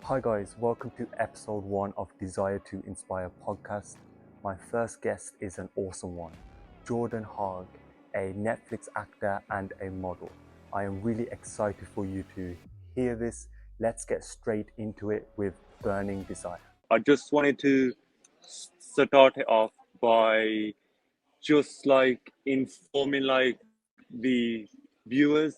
Hi guys, welcome to episode 1 of Desire to Inspire podcast. My first guest is an awesome one, Jordan Haag, a Netflix actor and a model. I am really excited for you to hear this. Let's get straight into it with Burning Desire. I just wanted to start it off by just informing the viewers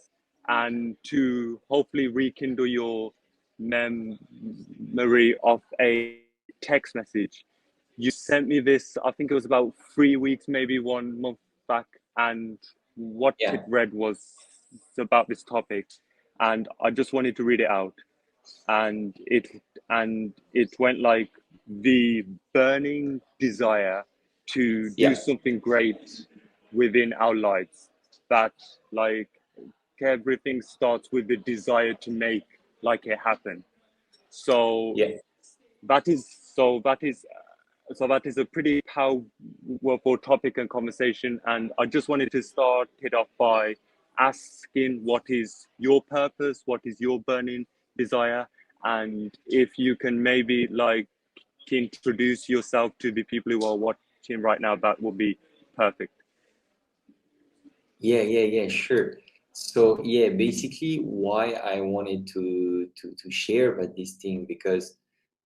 and to hopefully rekindle your memory of a text message. You sent me this, I think it was about 3 weeks, maybe 1 month back, and what it Yeah, read was about this topic, and I just wanted to read it out. And it went like the burning desire to do yeah, something great within our lives, that like everything starts with the desire to make like it happen. So yeah, that is that is a pretty powerful topic and conversation, and I just wanted to start it off by asking what is your purpose, what is your burning desire, and if you can maybe introduce yourself to the people who are watching right now, that would be perfect. yeah, sure. So yeah, basically why I wanted to share about this thing because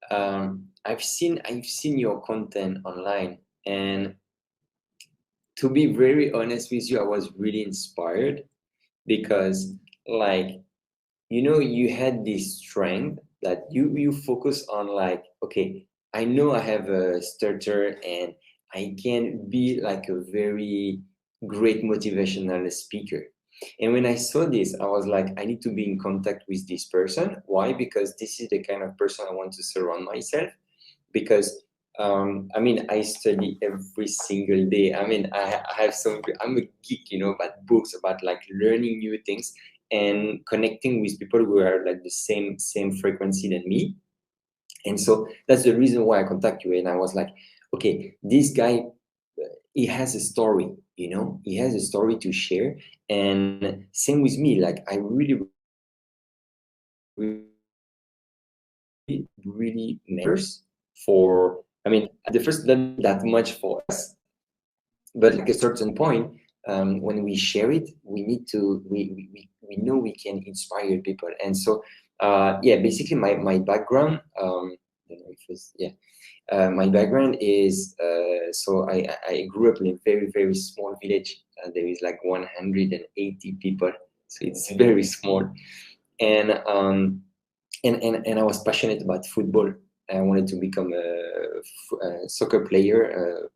I've seen your content online, and to be very honest with you, I was really inspired because like you had this strength that you focus on, like, okay, I know I have a starter and I can be like a very great motivational speaker. And when I saw this, I was like, I need to be in contact with this person. Why? Because this is the kind of person I want to surround myself. Because I mean, I study every single day. I mean, I have some. I'm a geek, about books, about like learning new things and connecting with people who are like the same frequency than me. And so that's the reason why I contact you. And I was like, okay, this guy, he has a story. He has a story to share. And same with me. Like I really matters for. I mean, at the first, not that much for us, but like a certain point, when we share it, we need to we know we can inspire people. And so yeah, basically my background, I don't know if it's, yeah, my background is, so I grew up in a very very small village. There is like 180 people, so it's very small. And um and and, and I was passionate about football. I wanted to become a soccer player,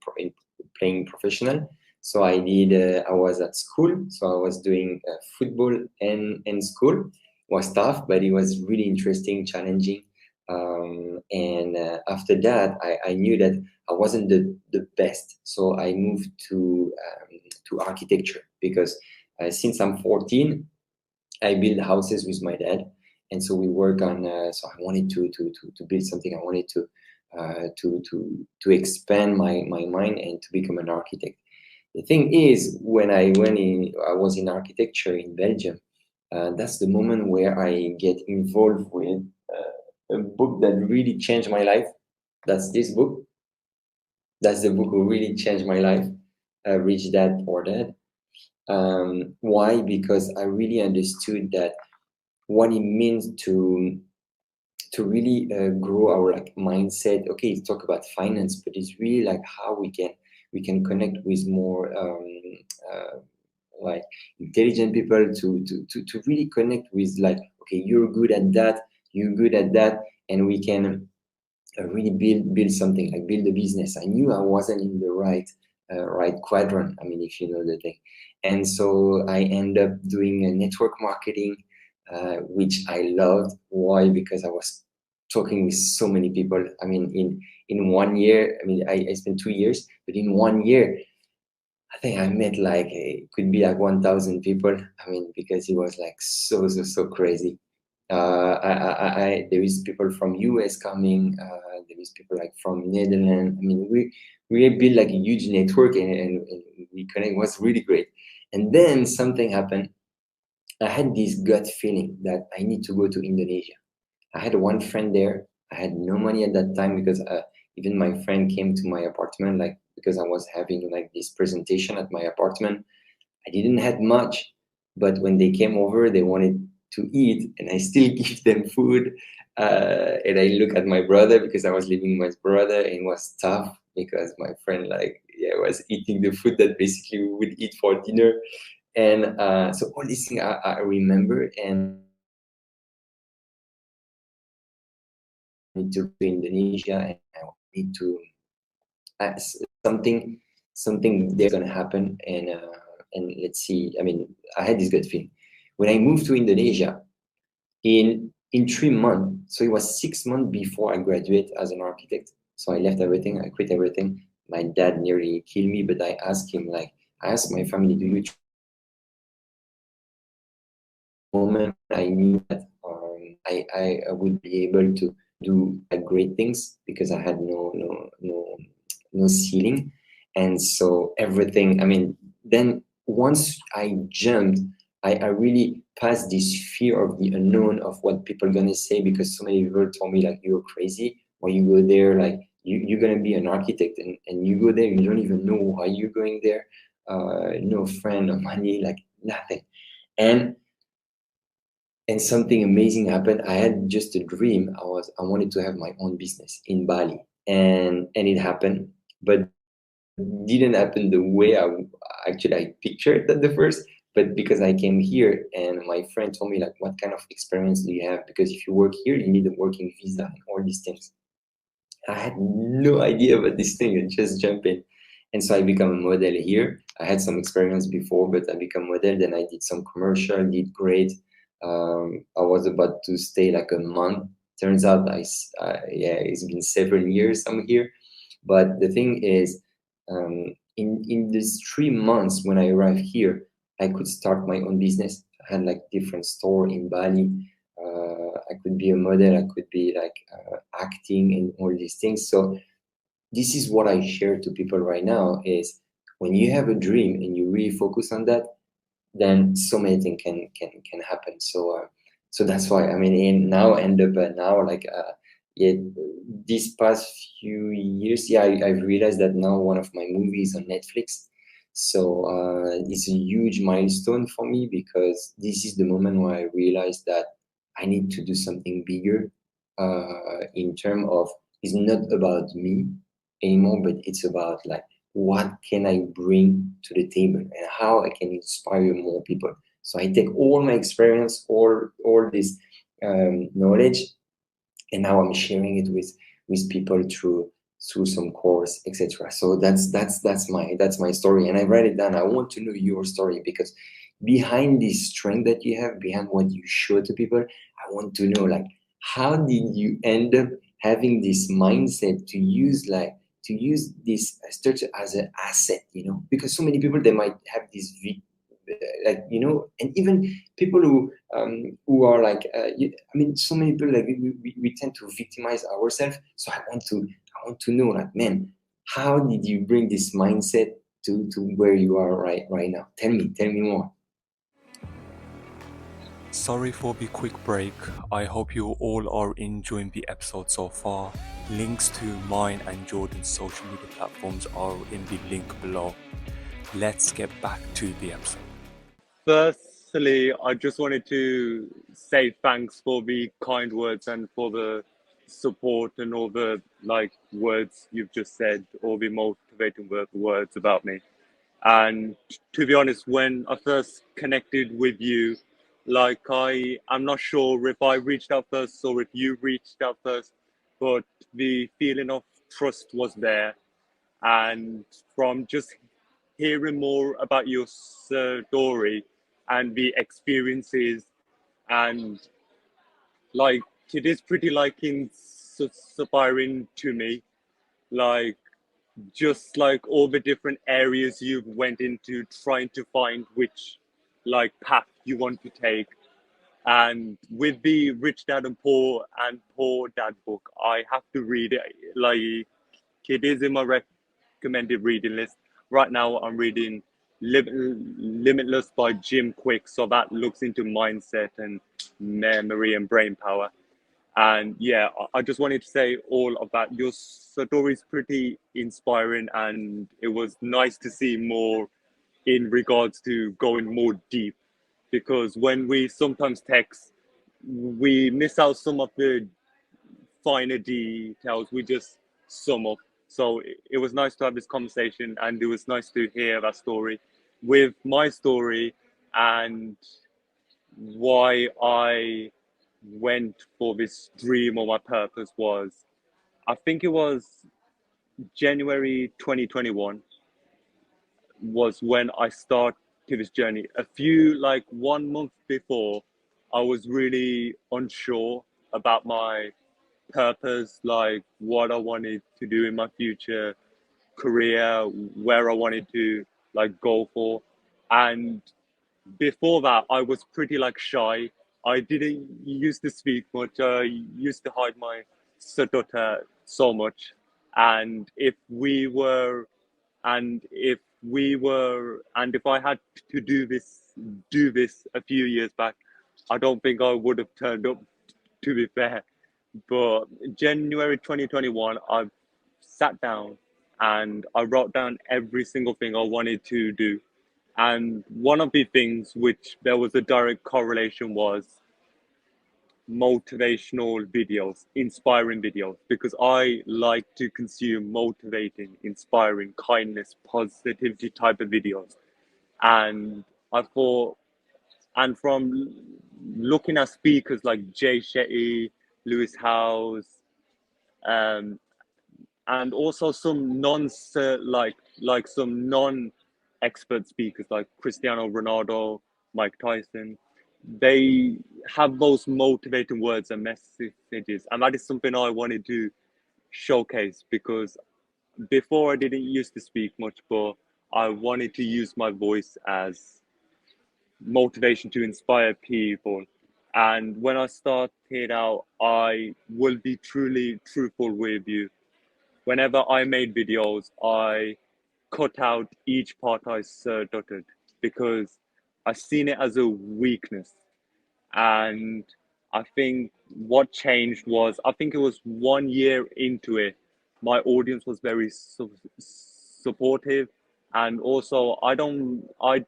playing professional. So I did. I was at school, so I was doing football and school. It was tough, but it was really interesting, challenging. And after that, I knew that I wasn't the best, so I moved to architecture because since I'm 14, I build houses with my dad, and so we work on. So I wanted to build something. I wanted to expand my mind and to become an architect. The thing is, when I was in architecture in Belgium. That's the moment where I get involved with a book that really changed my life. That's this book. That's the book who really changed my life. Rich Dad Poor Dad. Why? Because I really understood that what it means to really grow our like mindset. Okay, it's talk about finance, but it's really like how we can connect with more uh, like intelligent people to really connect with, like, okay, you're good at that, you're good at that, and we can really build something, like build a business. I knew I wasn't in the right quadrant. I mean, if you know the thing. And so I end up doing a network marketing, which I loved. Why? Because I was talking with so many people. I mean, in 1 year, I mean, I spent 2 years, but in 1 year, I think I met like it could be like 1,000 people. I mean, because it was like so crazy. There is people from US coming. There is people like from Netherlands. I mean, we built like a huge network, and we connect. It was really great. And then something happened. I had this gut feeling that I need to go to Indonesia. I had one friend there. I had no money at that time because even my friend came to my apartment, like because I was having like this presentation at my apartment. I didn't have much, but when they came over, they wanted to eat, and I still give them food. And I look at my brother because I was living with my brother, and it was tough because my friend was eating the food that basically we would eat for dinner. And so all these things I remember, and I need to go to Indonesia, and I need to something there's gonna happen, and let's see. I mean, I had this gut feeling when I moved to Indonesia in 3 months. So it was 6 months before I graduate as an architect. So I left everything. I quit everything. My dad nearly killed me, but I asked him, like, I asked my family, do you moment I knew that I would be able to do great things because I had no ceiling. And so everything, I mean, then once I jumped, I really passed this fear of the unknown of what people are gonna say, because so many people told me like, you're crazy, or you go there, like you're gonna be an architect, and you go there, you don't even know why you're going there, no friend, no money, like nothing. And something amazing happened. I had just a dream. I wanted to have my own business in Bali, and it happened, but didn't happen the way I pictured at the first. But because I came here and my friend told me like, what kind of experience do you have? Because if you work here, you need a working visa and all these things. I had no idea about this thing and just jump in. And so I become a model here. I had some experience before, but I become model. Then I did some commercial, did great. I was about to stay like a month. Turns out it's been 7 years I'm here. But the thing is, in these 3 months when I arrived here, I could start my own business. I had like different store in Bali. I could be a model. I could be like acting and all these things. So this is what I share to people right now: is when you have a dream and you really focus on that, then so many things can happen. So that's why, I mean, yeah, these past few years, yeah, I've realized that now one of my movies on Netflix. So it's a huge milestone for me, because this is the moment where I realized that I need to do something bigger, in terms of, it's not about me anymore, but it's about like, what can I bring to the table and how I can inspire more people. So I take all my experience, all this knowledge, and now I'm sharing it with people through some course, etc. So that's my story, and I write it down. I want to know your story, because behind this strength that you have, behind what you show to people, I want to know, like, how did you end up having this mindset to use this structure as an asset, because so many people, they might have this and even people who are like, I mean, so many people, like, we tend to victimize ourselves. So I want to know, like, man, how did you bring this mindset to where you are right now? Tell me more. Sorry for the quick break. I hope you all are enjoying the episode so far. Links to mine and Jordan's social media platforms are in the link below. Let's get back to the episode. Firstly, I just wanted to say thanks for the kind words and for the support and all the words you've just said, all the motivating words about me. And to be honest, when I first connected with you, I'm not sure if I reached out first or if you reached out first, but the feeling of trust was there. And from just hearing more about your story and the experiences, and like it is pretty inspiring to me, like just like all the different areas you went into trying to find which path you want to take. And with the Rich Dad and Poor Dad book, I have to read it. Like, it is in my recommended reading list. Right now I'm reading Limitless by Jim Quick, so that looks into mindset and memory and brain power. And yeah, I just wanted to say all of that. Your story is pretty inspiring, and it was nice to see more in regards to going more deep. Because when we sometimes text, we miss out some of the finer details. We just sum up. So it was nice to have this conversation, and it was nice to hear that story. With my story and why I went for this dream or my purpose was, I think it was January 2021 was when I started this journey. A few, like 1 month before, I was really unsure about my purpose, like what I wanted to do in my future career, where I wanted to like go for. And before that, I was pretty like shy. I didn't used to speak much. I used to hide my stutter so much. And if I had to do this a few years back, I don't think I would have turned up, to be fair. But January 2021, I sat down and I wrote down every single thing I wanted to do. And one of the things which there was a direct correlation was motivational videos, inspiring videos, because I like to consume motivating, inspiring, kindness, positivity type of videos. And I thought, and from looking at speakers like Jay Shetty, Lewis Howes, um, and also some some non-expert speakers like Cristiano Ronaldo, Mike Tyson. They have those motivating words and messages, and that is something I wanted to showcase because before I didn't used to speak much, but I wanted to use my voice as motivation to inspire people. And when I started out, I will be truly truthful with you. Whenever I made videos, I cut out each part I dotted because I seen it as a weakness. And I think what changed was, I think it was 1 year into it, my audience was very supportive. And also, I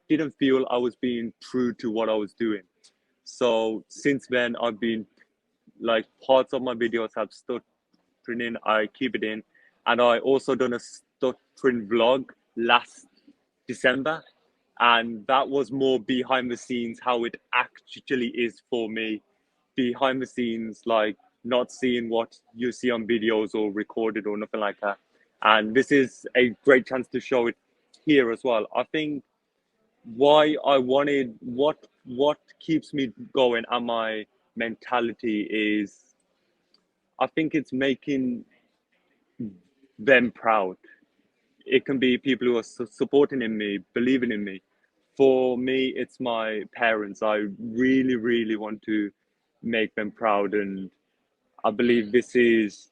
didn't feel I was being true to what I was doing. So since then, I've been like parts of my videos have stuttering in, I keep it in. And I also done a stuttering vlog last December, and that was more behind the scenes, how it actually is for me, behind the scenes, like not seeing what you see on videos or recorded or nothing like that. And this is a great chance to show it here as well. I think why I wanted what keeps me going and my mentality is, I think it's making them proud. It can be people who are supporting in me, believing in me. For me, it's my parents. I really, really want to make them proud, and I believe this is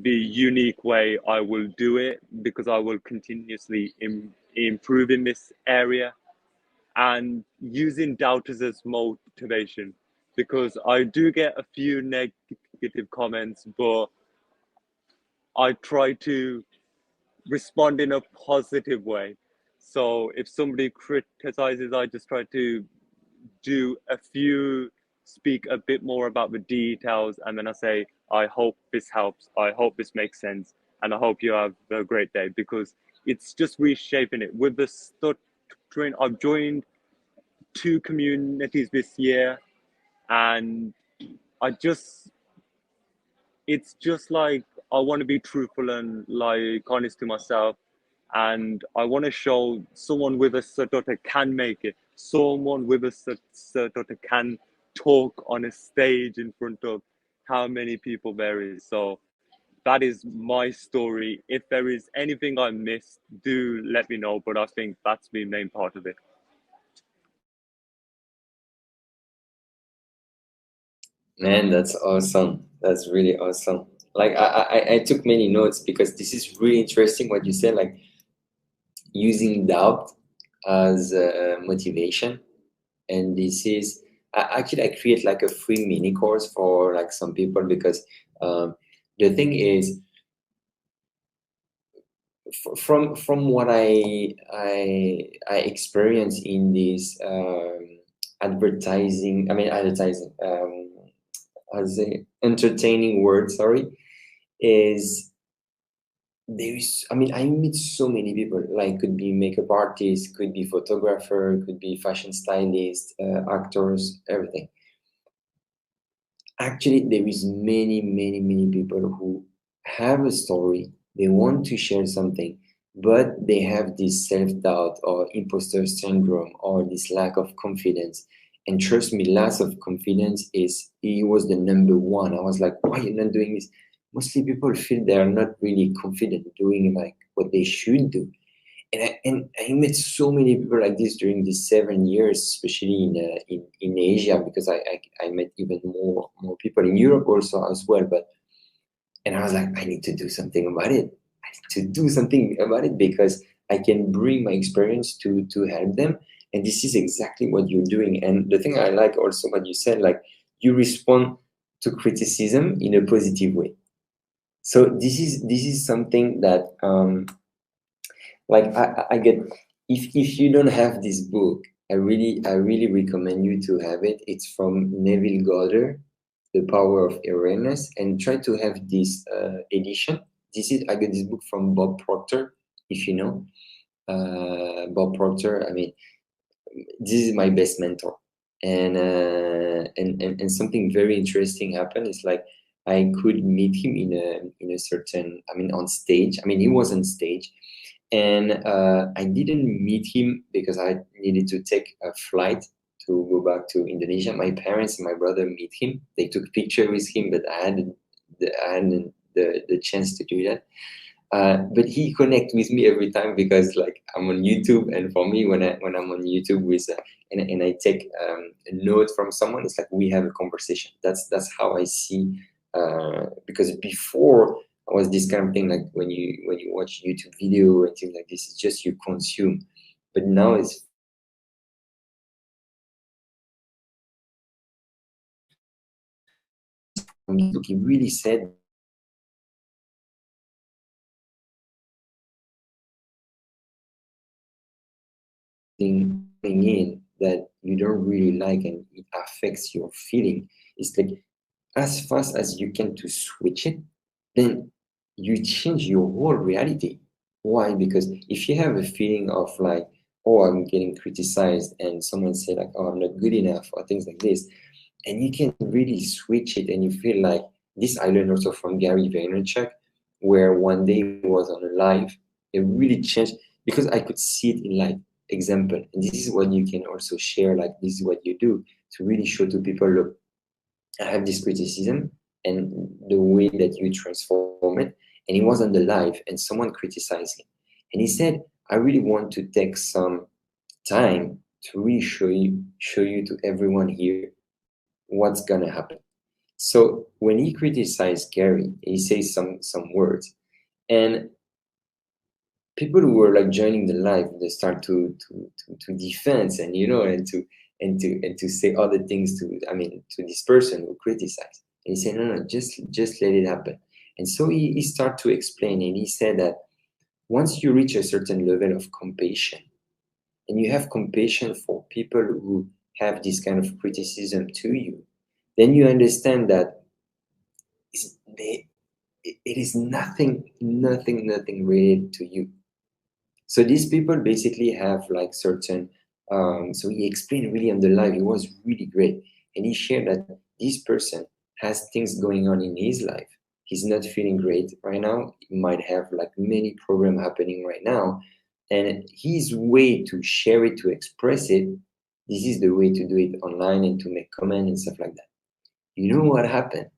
the unique way I will do it because I will continuously improve in this area and using doubters as motivation, because I do get a few negative comments, but I try to respond in a positive way. So if somebody criticizes, I just try to speak a bit more about the details, and then I say, I hope this helps, I hope this makes sense, and I hope you have a great day, because it's just reshaping it. With the stuttering, I've joined 2 communities this year, and I just it's just like I want to be truthful and like honest to myself, and I want to show someone with a stutter can make it. Someone with a stutter can talk on a stage in front of how many people there is. So that is my story. If there is anything I missed, do let me know. But I think that's the main part of it. Man, that's awesome. That's really awesome. Like I took many notes because this is really interesting what you said, like using doubt as motivation. And this is, I create like a free mini course for like some people, because the thing is, from what I experience in this advertising, as a entertaining word, sorry, is I meet so many people, like could be makeup artists, could be photographer, could be fashion stylist, actors, everything. Actually, there is many people who have a story, they want to share something, but they have this self-doubt or imposter syndrome or this lack of confidence. And trust me, loss of confidence it was the number one. I was like, why are you not doing this? Mostly people feel they are not really confident doing like what they should do. And I met so many people like this during these 7 years, especially in Asia, because I met even more people in Europe also as well. And I was like, I need to do something about it. I need to do something about it, because I can bring my experience to help them. And this is exactly what you're doing. And the thing I like also what you said, like you respond to criticism in a positive way. So this is something that like I get, if you don't have this book, I really recommend you to have it. It's from Neville Goddard, The Power of Awareness, and try to have this edition. I got this book from Bob Proctor, if you know Bob Proctor. I mean, this is my best mentor, and something very interesting happened. It's like I could meet him in a certain, on stage. He was on stage, and I didn't meet him because I needed to take a flight to go back to Indonesia. My parents and my brother meet him. They took picture with him, but I hadn't the chance to do that. But he connect with me every time, because like I'm on YouTube, and for me, when I'm on YouTube with and I take a note from someone, it's like we have a conversation. That's how I see. Because before, I was this kind of thing, like when you watch YouTube video and things like this, it's just you consume. But now it's he really said thing in that you don't really like, and it affects your feeling. It's like, as fast as you can to switch it, then you change your whole reality. Why? Because if you have a feeling of like, oh, I'm getting criticized, and someone say like, oh, I'm not good enough, or things like this, and you can really switch it, and you feel like this. I learned also from Gary Vaynerchuk, where one day he was on a live, it really changed, because I could see it in like example. And this is what you can also share, like this is what you do to really show to people, look, I have this criticism, and the way that you transform it. And he was on the live, and someone criticized him, and he said, I really want to take some time to really show you to everyone here what's gonna happen. So when he criticized Gary, he says some words, and people who were like joining the live, they start to defend, and and to say other things to this person who criticized. And he said, no, just let it happen. And so he started to explain, and he said that once you reach a certain level of compassion, and you have compassion for people who have this kind of criticism to you, then you understand that it is nothing related to you. So these people basically have like certain. So he explained really on the live. It was really great, and he shared that this person has things going on in his life. He's not feeling great right now. He might have like many problems happening right now, and his way to share it, to express it, this is the way to do it online and to make comments and stuff like that. You know what happened?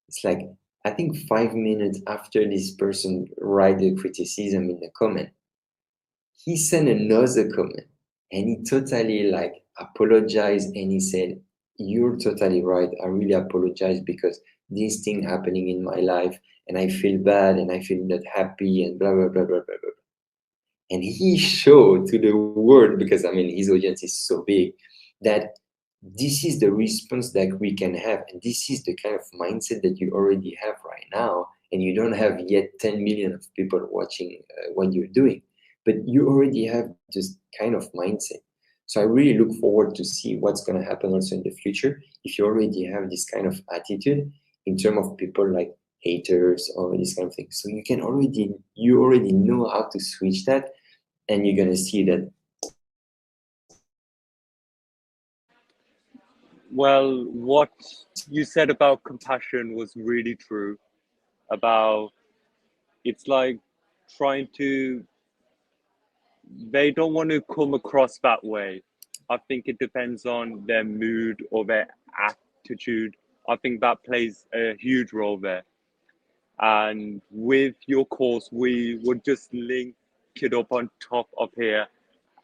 It's like, I think 5 minutes after this person write the criticism in the comment, he sent another comment, and he totally like apologized, and he said, you're totally right, I really apologize, because this thing happening in my life, and I feel bad, and I feel not happy, and blah blah blah blah blah blah. And he showed to the world, because his audience is so big, that this is the response that we can have, and this is the kind of mindset that you already have right now, and you don't have yet 10 million of people watching what you're doing, but you already have this kind of mindset. So I really look forward to see what's going to happen also in the future if you already have this kind of attitude in terms of people like haters or this kind of thing. So you already know how to switch that, and you're going to see that. Well, what you said about compassion was really true. About it's like trying to, they don't want to come across that way. I think it depends on their mood or their attitude. I think that plays a huge role there. And with your course, we would just link it up on top of here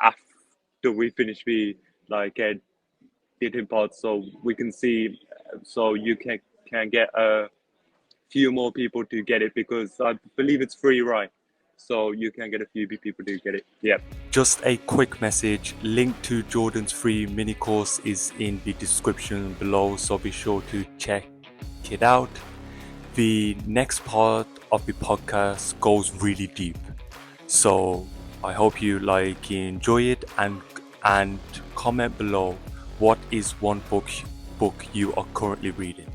after we finish the like editing part, so we can see, so you can get a few more people to get it, because I believe it's free, right? So you can get a few people to get it. Yeah. Just a quick message, link to Jordan's free mini course is in the description below, so be sure to check it out. The next part of the podcast goes really deep, so I hope you enjoy it, and comment below what is one book you are currently reading.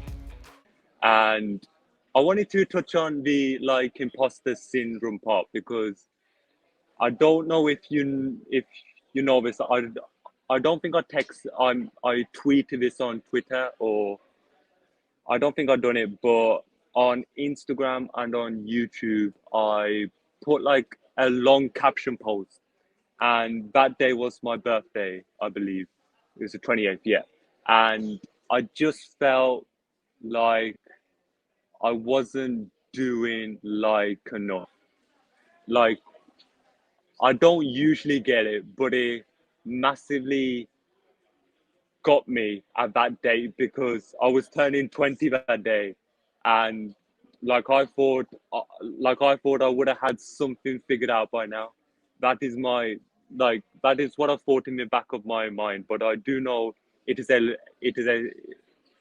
And I wanted to touch on the like imposter syndrome part, because I don't know if you know this. I don't think I tweeted this on Twitter, or I don't think I've done it, but on Instagram and on YouTube, I put like a long caption post. And that day was my birthday, I believe. It was the 28th, yeah. And I just felt like I wasn't doing like enough. Like, I don't usually get it, but it massively got me at that day, because I was turning 20 that day, and like I thought I would have had something figured out by now. That is my that is what I thought in the back of my mind. But I do know it is a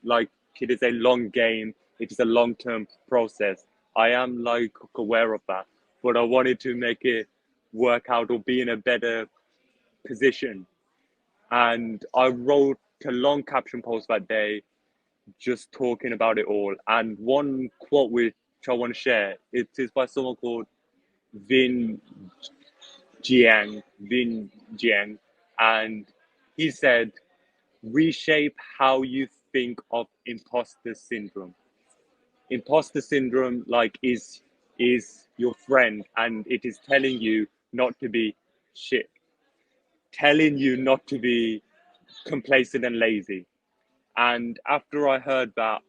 like it is a long game. It is a long term process. I am like aware of that, but I wanted to make it work out or be in a better position. And I wrote a long caption post that day, just talking about it all. And one quote which I want to share, it is by someone called Vin Vin Jiang, and he said, "Reshape how you think of imposter syndrome. Imposter syndrome, is your friend, and it is telling you not to be shit, telling you not to be complacent and lazy." And after I heard that,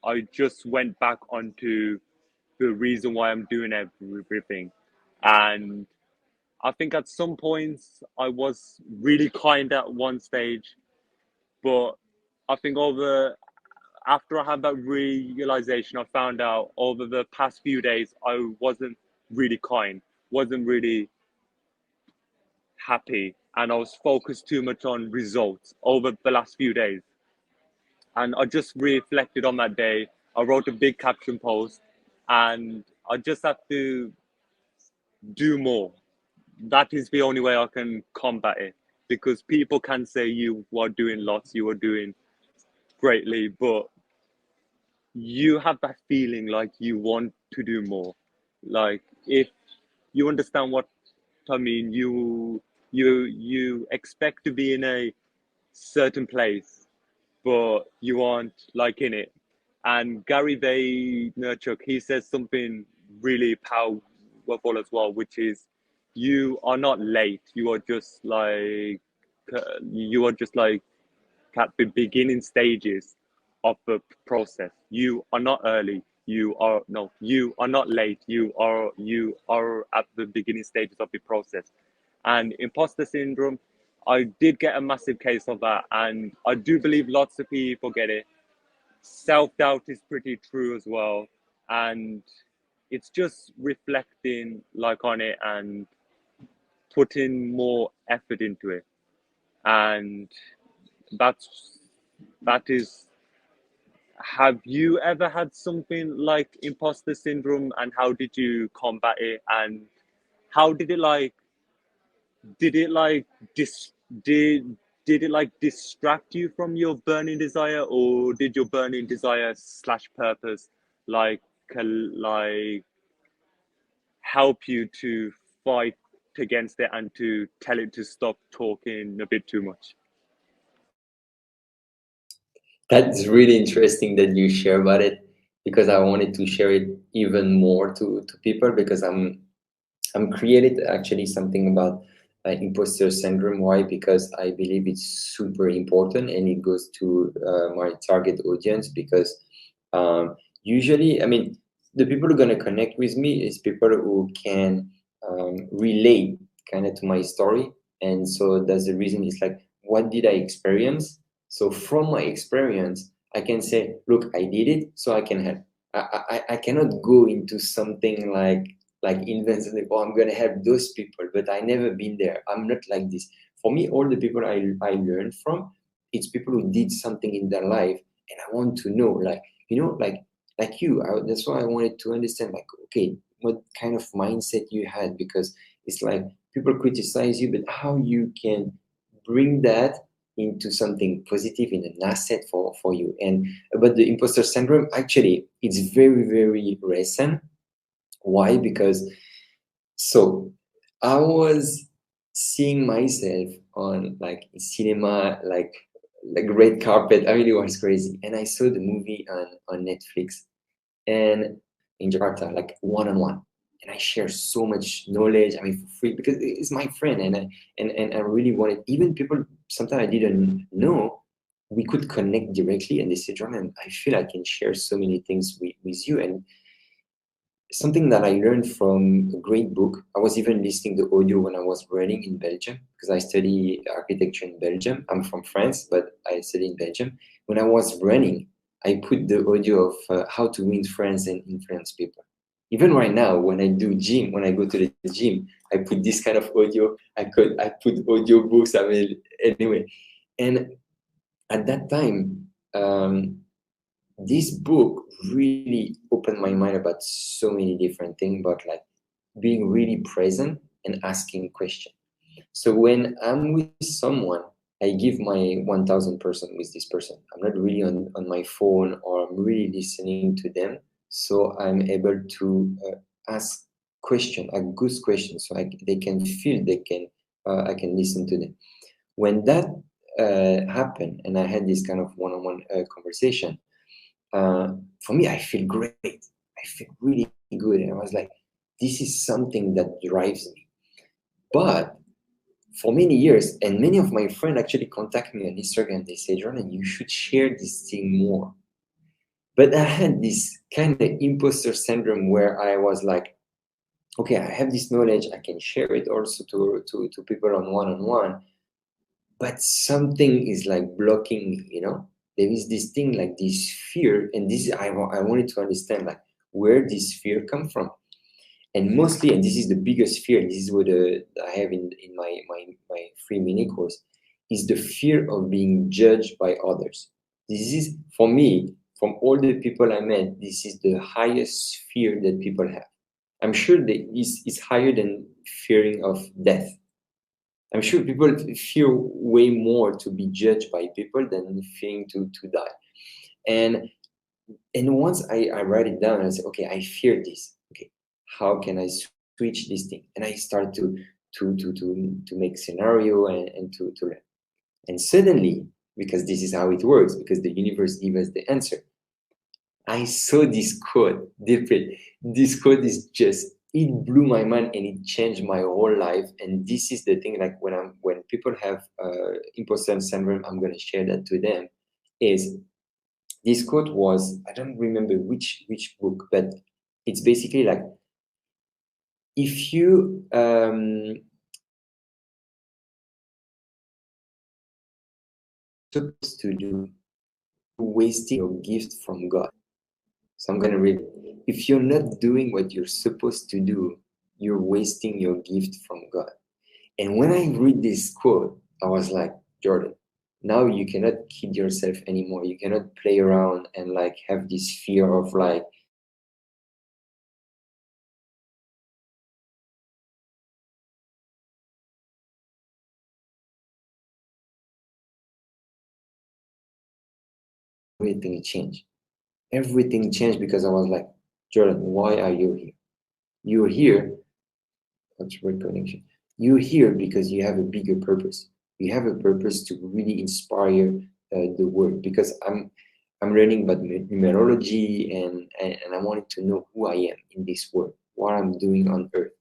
I just went back onto the reason why I'm doing everything. And I think at some points I was really kind at one stage, but I think after I had that realization, I found out over the past few days I wasn't really kind, wasn't really happy, and I was focused too much on results over the last few days. And I just reflected on that day. I wrote a big caption post, and I just have to do more. That is the only way I can combat it, because people can say you are doing lots, you are doing greatly, but you have that feeling like you want to do more. Like, if you understand what I mean, you expect to be in a certain place, but you aren't like in it. And Gary Vaynerchuk, he says something really powerful as well, which is, you are not late. You are just like at the beginning stages of the process. You are not early. You are not late. You are at the beginning stages of the process. And imposter syndrome, I did get a massive case of that, and I do believe lots of people get it. Self-doubt is pretty true as well, and it's just reflecting like on it and putting more effort into it. And that's that is. Have you ever had something like imposter syndrome, and how did you combat it? And how did it like? Did it like dis did it like distract you from your burning desire, or did your burning desire slash purpose like like help you to fight against it and to tell it to stop talking a bit too much? That's really interesting that you share about it, because I wanted to share it even more to people, because I'm created actually something about imposter syndrome. Why? Because I believe it's super important, and it goes to my target audience, because usually, I mean, the people who are going to connect with me is people who can relate kind of to my story. And so that's the reason. It's like, what did I experience? So from my experience, I can say, look, I did it, so I can help. I cannot go into something like invents, like, oh, I'm gonna help those people, but I never been there. I'm not like this. For me, all the people I learned from, it's people who did something in their life, and I want to know, like, like you. That's why I wanted to understand, like, okay, what kind of mindset you had, because it's like people criticize you, but how you can bring that into something positive, in an asset for you. And but the imposter syndrome, actually, it's very recent. Why? Because so I was seeing myself on like cinema, like red carpet. I mean, it was crazy. And I saw the movie on Netflix, and in Jakarta, like one on one. And I share so much knowledge. I mean, for free, because it's my friend, and I really wanted. Even people sometimes I didn't know, we could connect directly, and they said, Jordan, I feel I can share so many things with you. And something that I learned from a great book. I was even listening to audio when I was running in Belgium, because I study architecture in Belgium. I'm from France, but I study in Belgium. When I was running, I put the audio of how to win friends and influence people. Even right now, when I do gym, when I go to the gym, I put this kind of audio. I put audio books. I mean, anyway, and at that time, this book really opened my mind about so many different things, but like being really present and asking questions. So when I'm with someone, I give my 1000% with this person. I'm not really on my phone, or I'm really listening to them. So I'm able to ask question, a good question, so they can feel, I can listen to them. When that happened, and I had this kind of one-on-one conversation, for me, I feel great. I feel really good. And I was like, this is something that drives me. But for many years, and many of my friends actually contact me on Instagram, they say, Jordan, you should share this thing more. But I had this kind of imposter syndrome where I was like, okay, I have this knowledge, I can share it also to people on one-on-one, but something is like blocking me, there is this thing, like this fear. And this I wanted to understand, like, where this fear come from. And mostly, and this is the biggest fear, this is what I have in my free mini course, is the fear of being judged by others. This is, for me, from all the people I met, this is the highest fear that people have. I'm sure that it's higher than fearing of death. I'm sure people fear way more to be judged by people than fearing to die. And once I write it down, I say, okay, I fear this. Okay, how can I switch this thing? And I start to make scenario, and to learn. And suddenly, because this is how it works, because the universe gives us the answer, I saw this quote, Dilpreet. This quote is just, it blew my mind, and it changed my whole life. And this is the thing, like when people have imposter syndrome, I'm gonna share that to them. Is this quote was, I don't remember which book, but it's basically like, if you supposed to do, wasting your gift from God. So I'm gonna read. If you're not doing what you're supposed to do, you're wasting your gift from God. And when I read this quote, I was like, Jordan, Now you cannot kid yourself anymore. You cannot play around and like have this fear of like everything changed. Everything changed because I was like, Jordan, why are you here? You're here. That's word connection. You're here because you have a bigger purpose. You have a purpose to really inspire the world. Because I'm learning about numerology and I wanted to know who I am in this world, what I'm doing on Earth.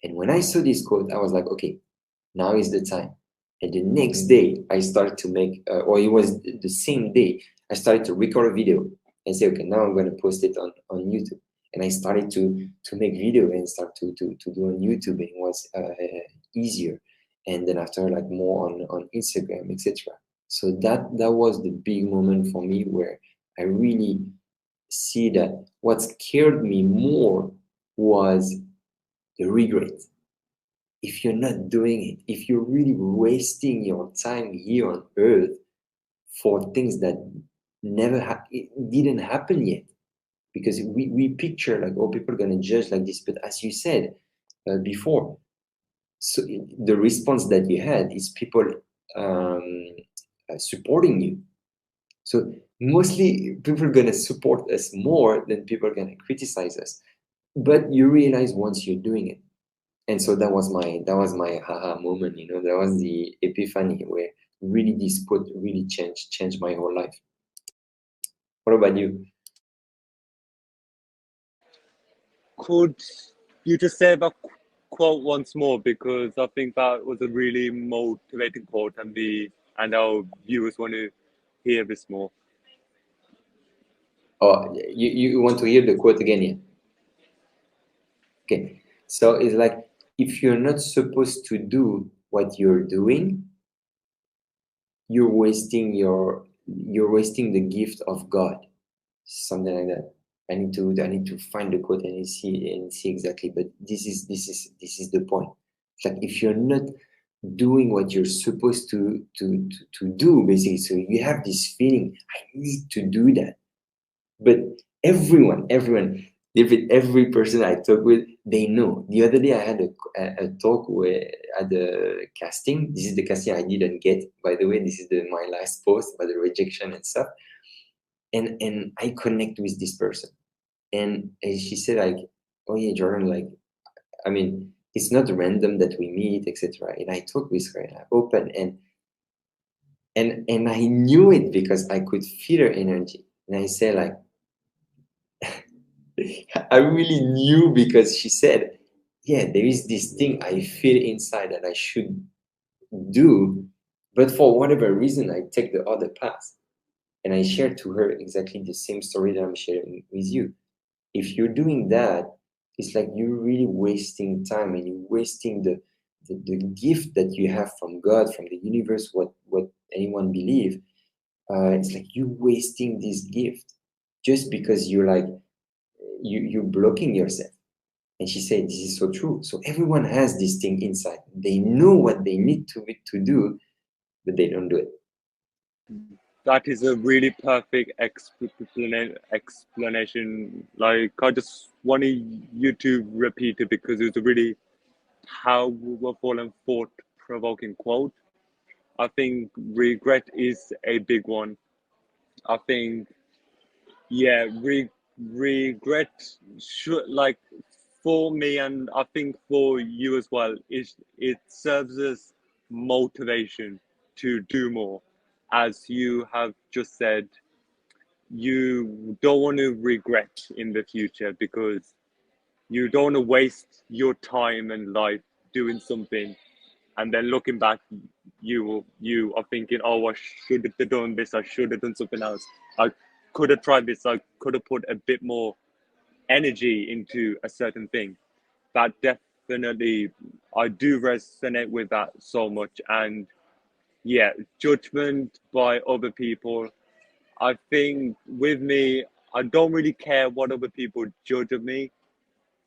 And when I saw this quote, I was like, okay, now is the time. And the next day, I started to make, or it was the same day, I started to record a video and say, okay, now I'm going to post it on YouTube. And I started to make video and start to do on YouTube, and it was easier. And then after, like more on Instagram, etc. So that was the big moment for me where I really see that what scared me more was the regret. If you're not doing it, if you're really wasting your time here on earth for things that it didn't happen yet, because we picture like, oh, people are going to judge like this, but as you said before, so the response that you had is people um, supporting you. So mostly people are going to support us more than people are going to criticize us, but you realize once you're doing it. And so that was my haha moment, that was the epiphany where really this quote really changed my whole life. What about you? Could you just say that quote once more, because I think that was a really motivating quote, and our viewers want to hear this more. Oh, you want to hear the quote again? Yeah. Okay. So it's like, if you're not supposed to do what you're doing, you're wasting the gift of God. Something like that. I need to find the quote and see exactly. But this is the point. It's like, if you're not doing what you're supposed to do, basically, so you have this feeling, I need to do that. But everyone, every person I talk with, they know. The other day I had a talk at the casting. This is the casting I didn't get, by the way. This is my last post about the rejection and stuff. And I connect with this person, and she said like, oh yeah, Jordan, like, I mean, it's not random that we meet, etc. And I talk with her and I open, and I knew it because I could feel her energy. And I say like, I really knew, because she said, yeah, there is this thing I feel inside that I should do, but for whatever reason I take the other path. And I shared to her exactly the same story that I'm sharing with you. If you're doing that, it's like you're really wasting time, and you're wasting the gift that you have from God, from the universe, what anyone believe. It's like you're wasting this gift just because you're blocking yourself. And she said, this is so true. So everyone has this thing inside. They know what they need to do, but they don't do it. That is a really perfect explanation. Like, I just wanted you to repeat it because it's a really powerful and thought-provoking quote. I think regret is a big one. I think, yeah, regret should, like, for me, and I think for you as well, it serves as motivation to do more. As you have just said, you don't want to regret in the future, because you don't want to waste your time and life doing something, and then looking back, you are thinking, oh, I should have done this, I should have done something else, I could have tried this, I could have put a bit more energy into a certain thing. That definitely, I do resonate with that so much. And yeah, judgment by other people, I think with me, I don't really care what other people judge of me,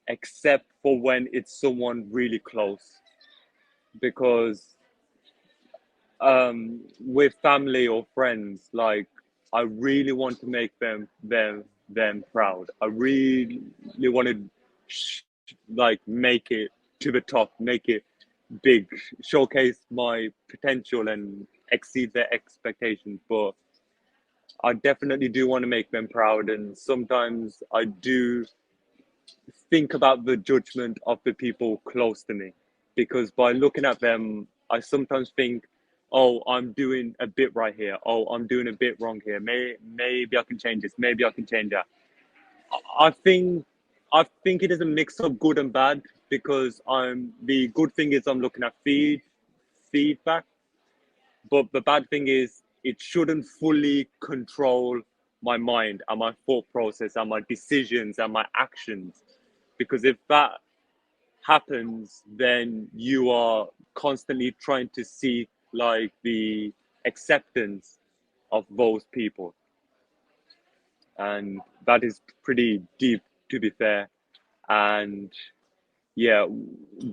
except for when it's someone really close. Because with family or friends, like I really want to make them proud. I really want to like make it to the top, make it big, showcase my potential and exceed their expectations. But I definitely do want to make them proud, and sometimes I do think about the judgment of the people close to me, because by looking at them, I sometimes think, oh, I'm doing a bit right here. Oh, I'm doing a bit wrong here. Maybe I can change this. Maybe I can change that. I think I think it is a mix of good and bad, because the good thing is I'm looking at feedback, but the bad thing is it shouldn't fully control my mind and my thought process and my decisions and my actions, because if that happens, then you are constantly trying to seek like the acceptance of those people, and that is pretty deep, to be fair. And yeah,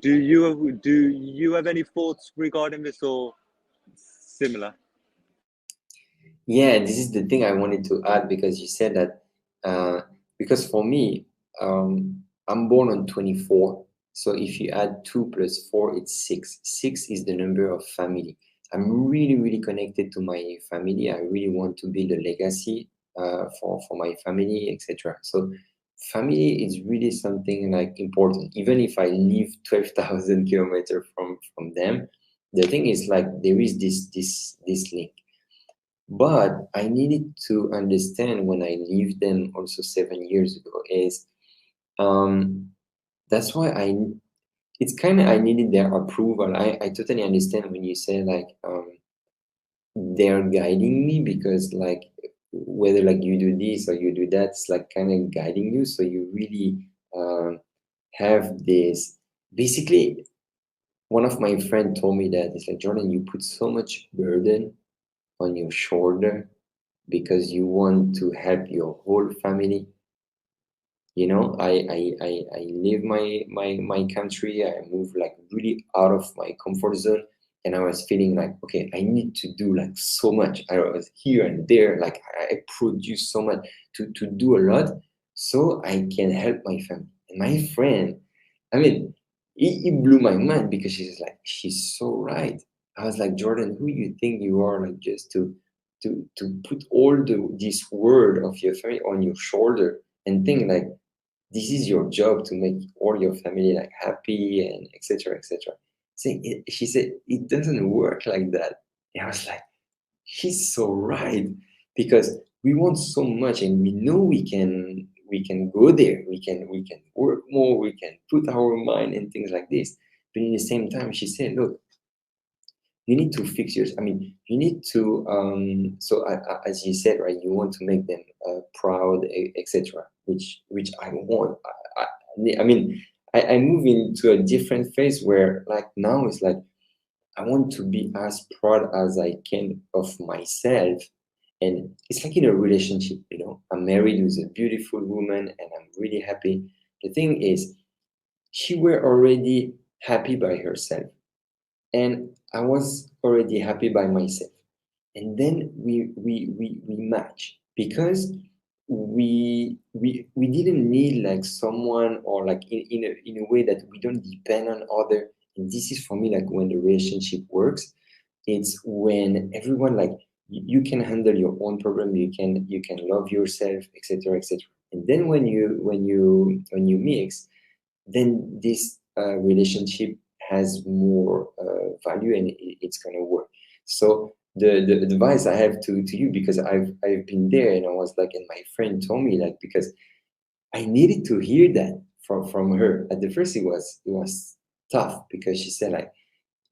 do you have any thoughts regarding this or similar? Yeah, this is the thing I wanted to add, because you said that, because for me, I'm born on 24. So if you add 2 plus 4, it's 6. 6 is the number of family. I'm really, really connected to my family. I really want to build a legacy for my family, etc. So family is really something like important. Even if I live 12,000 kilometers from them, the thing is like there is this link. But I needed to understand when I leave them also 7 years ago is, that's why it's kind of, I needed their approval. I totally understand when you say like, they're guiding me, because like whether like you do this or you do that, it's like kind of guiding you. So you really have this. Basically, one of my friend told me that it's like, Jordan, you put so much burden on your shoulder because you want to help your whole family. You know, I leave my country. I moved like really out of my comfort zone, and I was feeling like, okay, I need to do like so much. I was here and there, like I produce so much to do a lot, so I can help my family. And my friend, I mean, it blew my mind, because she's like, she's so right. I was like, Jordan, who you think you are, like just to put all this word of your family on your shoulder, and think like this is your job to make all your family like happy and etc etc. She said it doesn't work like that. And I was like, she's so right, because we want so much, and we know we can go there, we can work more, we can put our mind and things like this. But in the same time, she said, look, you need to fix yours. I mean, you need to. So as you said, right, you want to make them proud, etc. Which I want. I mean, I move into a different phase where, like now, it's like I want to be as proud as I can of myself. And it's like in a relationship, you know. I'm married with a beautiful woman, and I'm really happy. The thing is, she were already happy by herself, and I was already happy by myself. And then we match, because we didn't need like someone, or like in a way that we don't depend on other. And this is for me like when the relationship works, it's when everyone like you can handle your own problem, you can love yourself, etc etc. And then when you mix, then this relationship has more value, and it's going to work. So the advice I have to you, because I've been there, and I was like, and my friend told me, like, because I needed to hear that from her. At the first, it was tough, because she said like,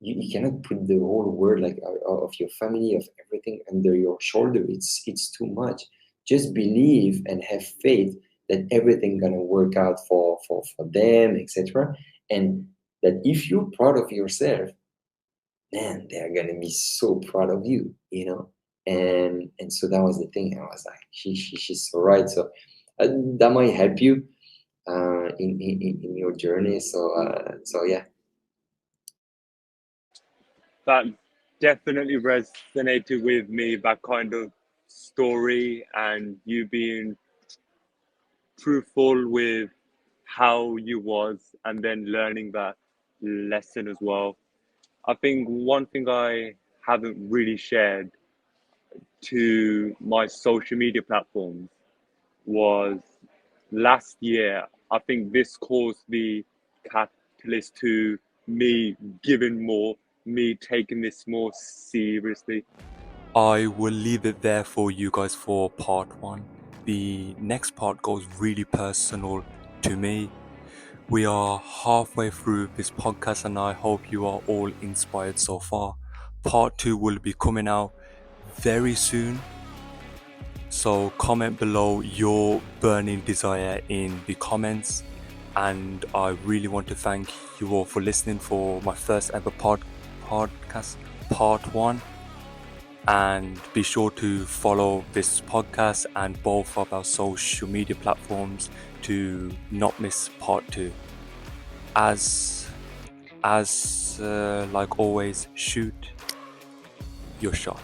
you cannot put the whole world like of your family, of everything under your shoulder. It's too much. Just believe and have faith that everything gonna work out for them, etc. And that if you're proud of yourself, man, they're gonna be so proud of you, you know. And so that was the thing. I was like, she's so right. So that might help you in your journey. So yeah. That definitely resonated with me, that kind of story, and you being truthful with how you was and then learning that lesson as well. I think one thing I haven't really shared to my social media platforms was last year. I think this caused the catalyst to me giving more, me taking this more seriously. I will leave it there for you guys for part one. The next part goes really personal to me. We are halfway through this podcast and I hope you are all inspired so far. Part two will be coming out very soon. So comment below your burning desire in the comments. And I really want to thank you all for listening for my first ever podcast, part one. And be sure to follow this podcast and both of our social media platforms to not miss part two. As like always, shoot your shot.